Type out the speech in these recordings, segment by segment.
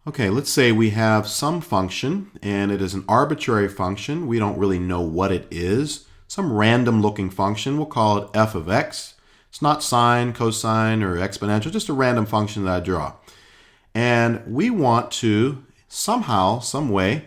Okay, let's say we have some function and it is an arbitrary function. We don't really know what it is. Some random looking function. We'll call it f of x. It's not sine, cosine, or exponential, just a random function that I draw. And we want to somehow, some way,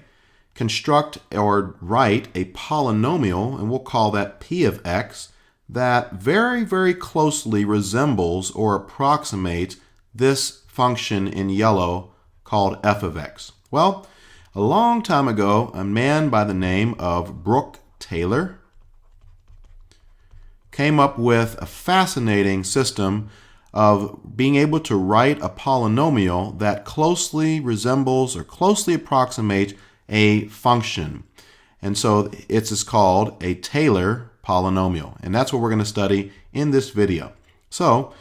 construct or write a polynomial, and we'll call that p of x, that very, very closely resembles or approximates this function in yellow called f of x. Well, a long time ago, a man by the name of Brooke Taylor came up with a fascinating system of being able to write a polynomial that closely resembles or closely approximates a function. And so it's called a Taylor polynomial. And that's what we're going to study in this video. So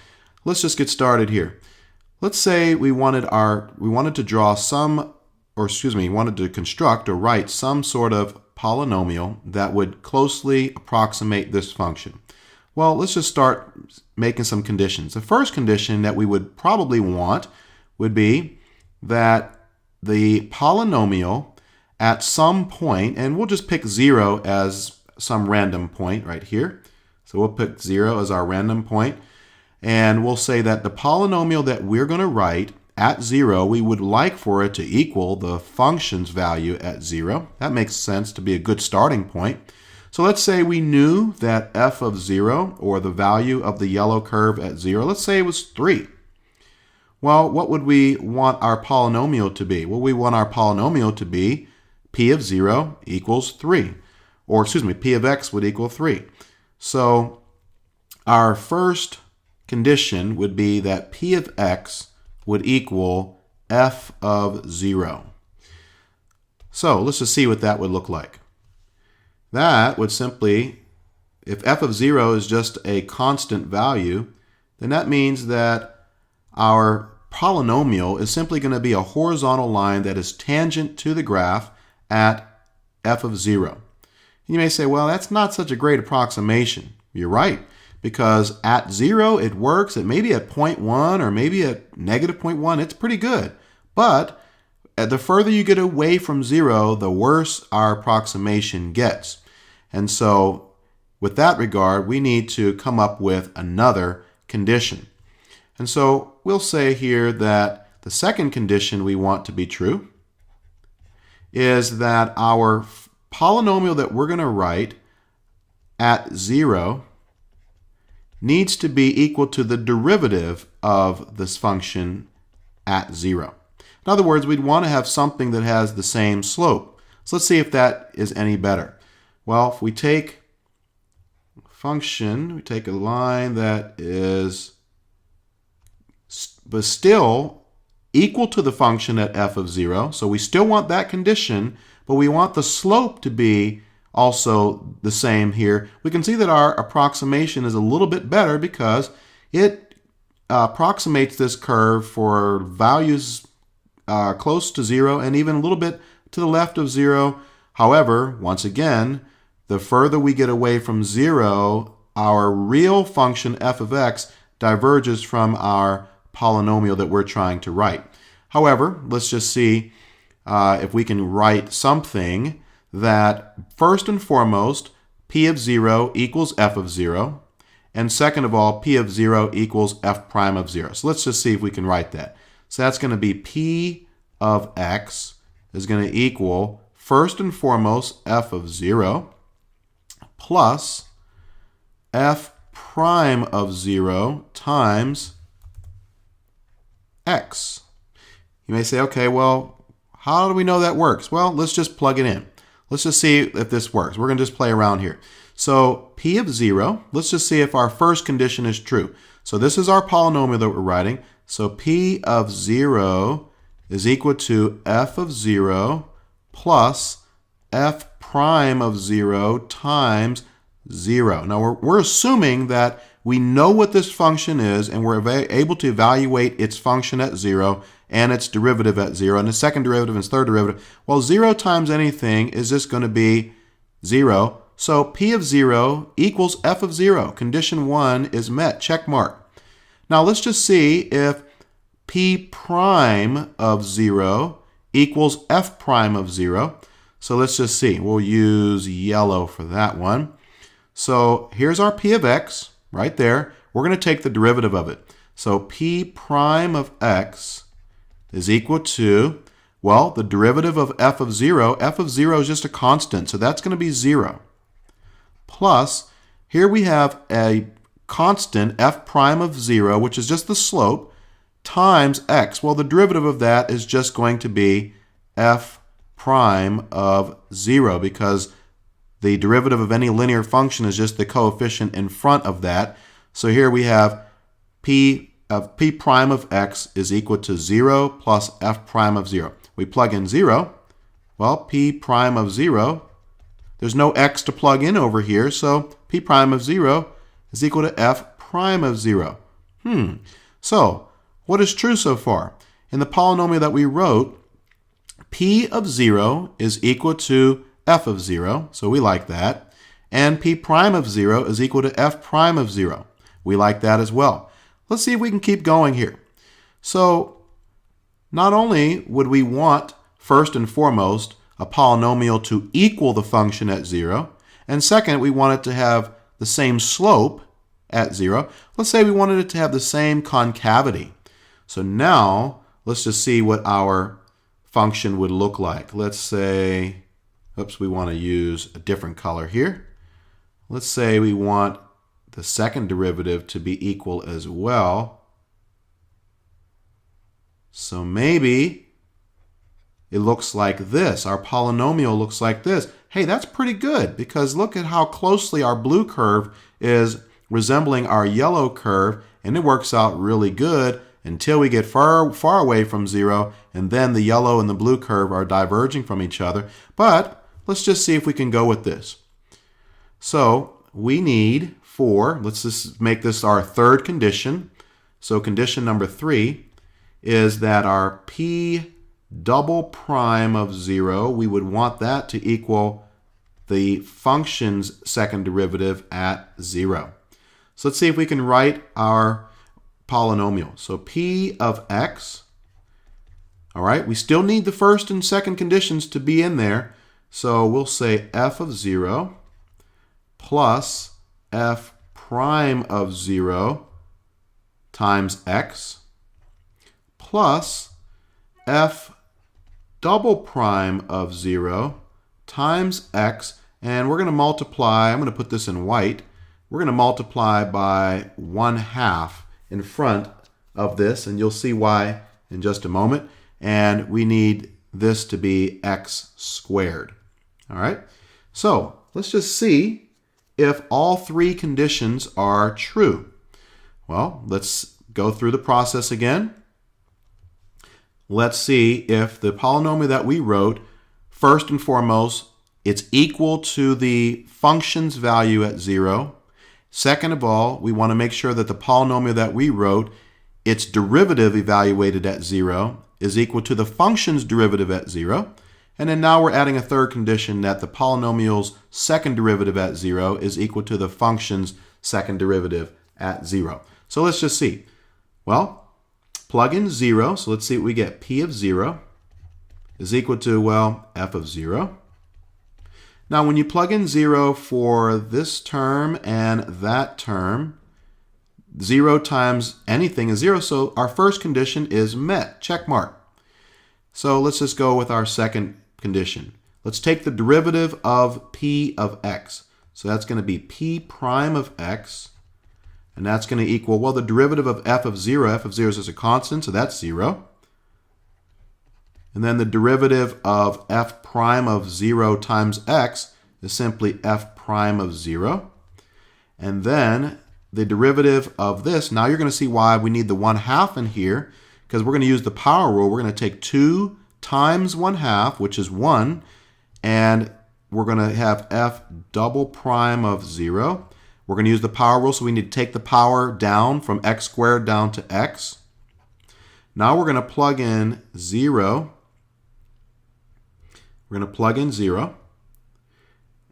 let's just get started here. Let's say we wanted to draw some, or excuse me, wanted to construct or write some sort of polynomial that would closely approximate this function. Well, let's just start making some conditions. The first condition that we would probably want would be that the polynomial at some point, and we'll just pick 0 as some random point right here. So we'll pick 0 as our random point. And we'll say that the polynomial that we're going to write at 0, we would like for it to equal the function's value at 0. That makes sense to be a good starting point. So let's say we knew that f of 0, or the value of the yellow curve at 0, let's say it was 3. Well, what would we want our polynomial to be? Well, we want our polynomial to be p of 0 equals 3. Or excuse me, p of x would equal 3. So our first condition would be that p of x would equal f of 0. So let's just see what that would look like. That would simply, if f of 0 is just a constant value, then that means that our polynomial is simply going to be a horizontal line that is tangent to the graph at f of 0. You may say, well, that's not such a great approximation. You're right. Because at 0, it works. It may be at 0.1 or maybe at negative 0.1. It's pretty good. But the further you get away from 0, the worse our approximation gets. And so with that regard, we need to come up with another condition. And so we'll say here that the second condition we want to be true is that our polynomial that we're going to write at 0 needs to be equal to the derivative of this function at 0. In other words, we'd want to have something that has the same slope. So let's see if that is any better. Well, if we take a function, we take a line that is but still equal to the function at f of 0. So we still want that condition, but we want the slope to be also the same here. We can see that our approximation is a little bit better because it approximates this curve for values close to 0 and even a little bit to the left of 0. However, once again, the further we get away from 0, our real function f of x diverges from our polynomial that we're trying to write. However, let's just see if we can write something that first and foremost, p of 0 equals f of 0, and second of all, p of 0 equals f prime of 0. So let's just see if we can write that. So that's going to be p of x is going to equal, first and foremost, f of 0 plus f prime of 0 times x. You may say, okay, well, how do we know that works? Well, let's just plug it in. Let's just see if this works. We're going to just play around here. So p of 0, let's just see if our first condition is true. So this is our polynomial that we're writing. So p of 0 is equal to f of 0 plus f prime of 0 times 0. Now we're assuming that we know what this function is and we're able to evaluate its function at 0 and its derivative at 0 and the second derivative and its third derivative. Well, 0 times anything is just going to be 0. So p of 0 equals f of 0. Condition 1 is met. Check mark. Now let's just see if p prime of 0 equals f prime of 0. So let's just see. We'll use yellow for that one. So here's our p of x right there. We're going to take the derivative of it. So p prime of x is equal to, well, the derivative of f of 0. F of 0 is just a constant, so that's going to be 0. Plus, here we have a constant f prime of 0, which is just the slope, times x. Well, the derivative of that is just going to be f prime of 0, because the derivative of any linear function is just the coefficient in front of that. So here we have p prime of x is equal to 0 plus f prime of 0. We plug in 0. Well, p prime of 0, there's no x to plug in over here, so p prime of 0 is equal to f prime of 0. So, what is true so far? In the polynomial that we wrote, p of 0 is equal to f of 0, so we like that. And p prime of 0 is equal to f prime of 0. We like that as well. Let's see if we can keep going here. So, not only would we want, first and foremost, a polynomial to equal the function at 0, and second, we want it to have the same slope at 0. Let's say we wanted it to have the same concavity. So now, let's just see what our function would look like. Let's say, oops, we want to use a different color here. Let's say we want the second derivative to be equal as well. So maybe it looks like this. Our polynomial looks like this. Hey, that's pretty good, because look at how closely our blue curve is resembling our yellow curve, and it works out really good until we get far away from 0, and then the yellow and the blue curve are diverging from each other. But let's just see if we can go with this. So we need let's just make this our third condition. So condition number 3 is that our p double prime of 0, we would want that to equal the function's second derivative at 0. So let's see if we can write our polynomial. So p of x, all right, we still need the first and second conditions to be in there. So we'll say f of 0 plus f prime of 0 times x plus f double prime of 0 times x, and we're going to multiply, I'm going to put this in white, we're going to multiply by 1/2 in front of this, and you'll see why in just a moment. And we need this to be x squared. All right, so let's just see if all three conditions are true. Well, let's go through the process again. Let's see if the polynomial that we wrote, first and foremost, it's equal to the function's value at 0. Second of all, we want to make sure that the polynomial that we wrote, its derivative evaluated at 0 is equal to the function's derivative at 0. And then now we're adding a third condition that the polynomial's second derivative at 0 is equal to the function's second derivative at 0. So let's just see. Well, plug in 0. So let's see what we get. P of 0 is equal to, well, f of 0. Now, when you plug in 0 for this term and that term, 0 times anything is 0. So our first condition is met. Check mark. So let's just go with our second condition. Let's take the derivative of p of x. So that's going to be p prime of x, and that's going to equal, well, the derivative of f of 0 is just a constant, so that's 0. And then the derivative of f prime of 0 times x is simply f prime of 0. And then the derivative of this, now you're going to see why we need the 1/2 in here, because we're going to use the power rule. We're going to take 2 times 1/2, which is 1, and we're going to have f double prime of 0. We're going to use the power rule, so we need to take the power down from x squared down to x. Now we're going to plug in 0. We're going to plug in 0,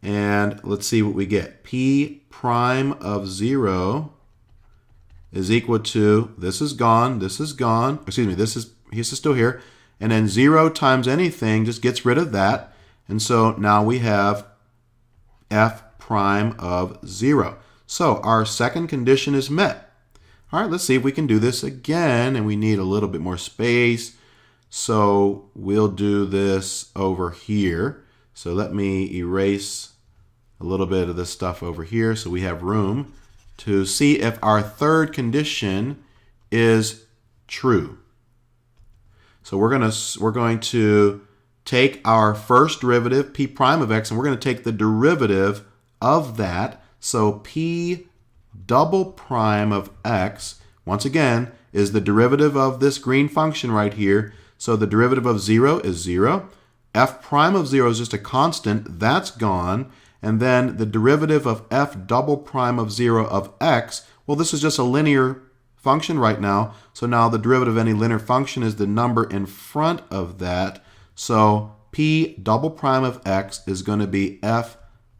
and let's see what we get. P prime of 0 is equal to, this is gone, excuse me, this is still here, and then 0 times anything just gets rid of that, and so now we have f prime of 0. So our second condition is met. All right, let's see if we can do this again, and we need a little bit more space. So we'll do this over here. So let me erase a little bit of this stuff over here so we have room to see if our third condition is true. So we're going to take our first derivative, p prime of x, and we're going to take the derivative of that. So p double prime of x, once again, is the derivative of this green function right here. So the derivative of 0 is 0. F prime of 0 is just a constant. That's gone. And then the derivative of f double prime of 0 of x, well, this is just a linear function right now. So now the derivative of any linear function is the number in front of that. So p double prime of x is going to be f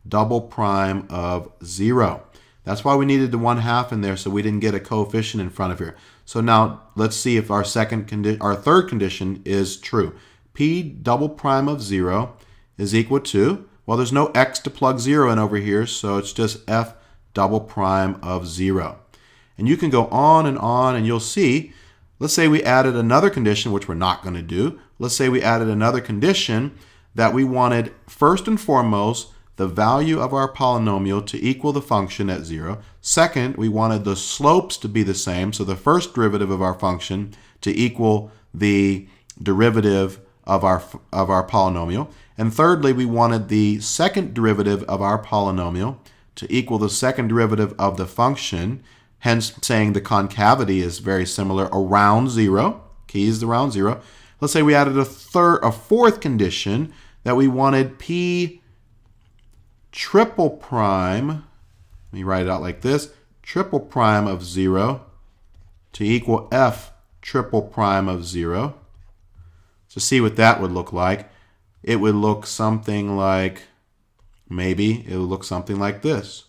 double prime of 0. That's why we needed the 1/2 in there, so we didn't get a coefficient in front of here. So now let's see if our third condition is true. P double prime of 0 is equal to, well, there's no x to plug 0 in over here, so it's just f double prime of 0. And you can go on, and you'll see, let's say we added another condition, which we're not going to do. Let's say we added another condition that we wanted, first and foremost, the value of our polynomial to equal the function at 0. Second, we wanted the slopes to be the same, so the first derivative of our function to equal the derivative of our polynomial. And thirdly, we wanted the second derivative of our polynomial to equal the second derivative of the function, hence saying the concavity is very similar around 0. Key is around 0. Let's say we added a fourth condition that we wanted p triple prime, let me write it out like this, triple prime of 0 to equal f triple prime of 0. So see what that would look like. It would look something like, maybe it would look something like this.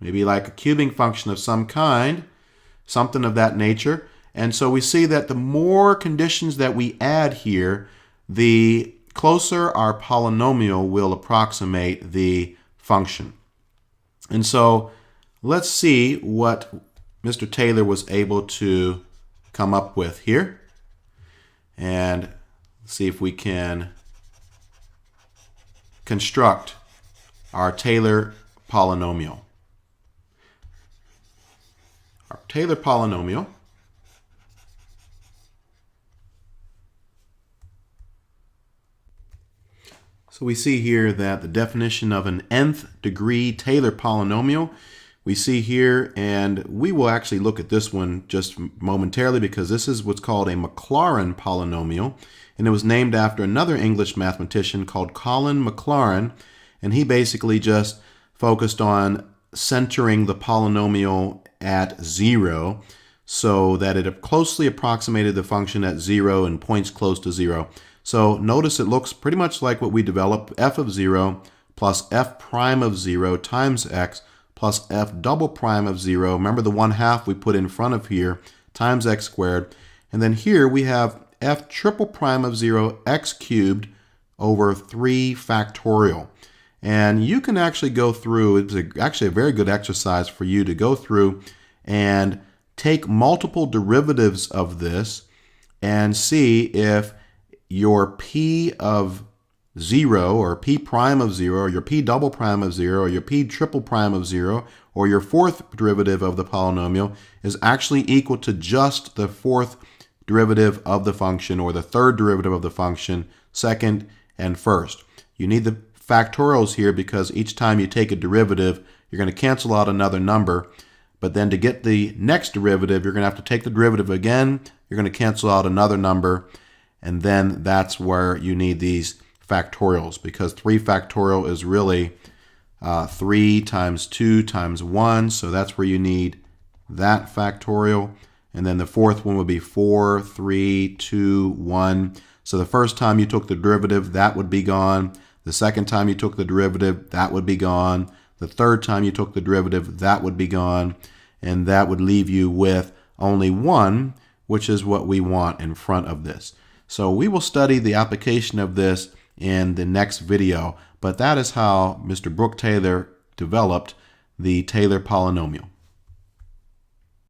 Maybe like a cubing function of some kind, something of that nature. And so we see that the more conditions that we add here, the closer our polynomial will approximate the function. And so let's see what Mr. Taylor was able to come up with here. And see if we can construct our Taylor polynomial. Our Taylor polynomial So we see here that the definition of an nth degree Taylor polynomial, we see here, and we will actually look at this one just momentarily because this is what's called a Maclaurin polynomial, and it was named after another English mathematician called Colin Maclaurin, and he basically just focused on centering the polynomial at 0 so that it closely approximated the function at 0 and points close to 0. So notice it looks pretty much like what we developed, f of 0 plus f prime of 0 times x plus f double prime of 0. Remember the 1/2 we put in front of here times x squared. And then here we have f triple prime of 0 x cubed over 3 factorial. And you can actually go through, it's actually a very good exercise for you to go through and take multiple derivatives of this and see if your p of 0 or p prime of 0 or your p double prime of 0 or your p triple prime of 0 or your fourth derivative of the polynomial is actually equal to just the fourth derivative of the function or the third derivative of the function, second and first. You need the factorials here because each time you take a derivative, you're going to cancel out another number. But then to get the next derivative, you're going to have to take the derivative again. You're going to cancel out another number. And then that's where you need these factorials because 3 factorial is really 3 times 2 times 1. So that's where you need that factorial. And then the fourth one would be 4, 3, 2, 1. So the first time you took the derivative, that would be gone. The second time you took the derivative, that would be gone. The third time you took the derivative, that would be gone, and that would leave you with only 1, which is what we want in front of this. So we will study the application of this in the next video, but that is how Mr. Brooke Taylor developed the Taylor polynomial.